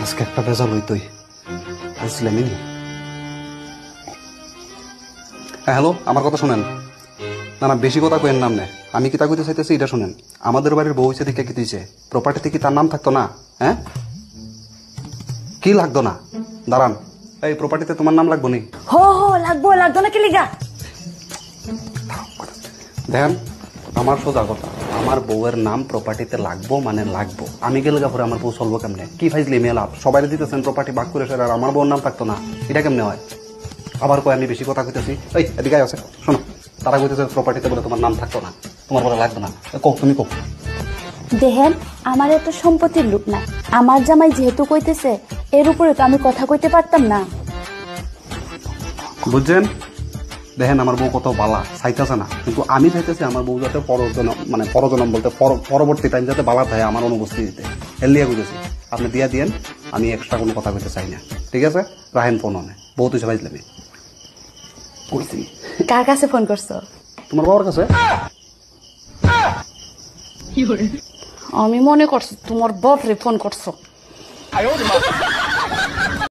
আজকে একটা ভেজাল হইতই আসলামই। হ্যাঁ হ্যালো, আমার কথা শোনেন। না না, বেশি কথা কইেন নাম নে। আমি কি তা কইতে চাইতেছি এটা শুনেন। আমাদের বাড়ির বউ হইছে দিকে কি দিয়েছে, প্রপার্টিতে কি তার নাম থাকতো না? হ্যাঁ, কি লাগতো না? দাঁড়ান, এই প্রপার্টিতে তোমার নাম লাগবো নি? হো হো, লাগবো লাগতো না কি লিগা? দেখেন, আমার সোজা কথা, আমার বউয়ের নাম প্রপার্টিতে লাগবো মানে লাগবো। আমি গেলে পরে আমার বউ চলবো কেমনে? কি ফাইজলি মেয়ে লাভ, সবাই দিতেছেন প্রপার্টি ভাগ করে আর আমার বউর নাম থাকতো না, এটা কেমনে হয়? আবার কয় আমি বেশি কথা কইতেছি। এই এদিকে আছে, শোনো, তারা কইতেছে প্রপার্টিতে বলে তোমার নাম থাকতো না, তোমার বলে লাগবে না। কো তুমি কো। দেখেন, আমার এত সম্পত্তির লোক না। আমার জামাই যেহেতু কইতেছে, এর উপরে তো আমি কথা কইতে পারতাম না। বুঝছেন? দেখেন আমার বউ কত বালা, চাইতেছে না, কিন্তু আমি চাইতেছি আমার বউ যাতে পরজনম বলতে পরবর্তী টাইম যাতে বালা থাকে আমার অনুপস্থিতিতে। হেলিয়া বুঝেছি, আপনি দিয়া দিয়েন, আমি এক্সট্রা কোনো কথা কইতে চাই না। ঠিক আছে, রাহেন ফোন অনে, বউ তুই ভাইজলামি কইছি। কার কাছে ফোন করছো? তোমার বাবার কাছে। আমি মনে করছি তোমার বাপরে ফোন করছো।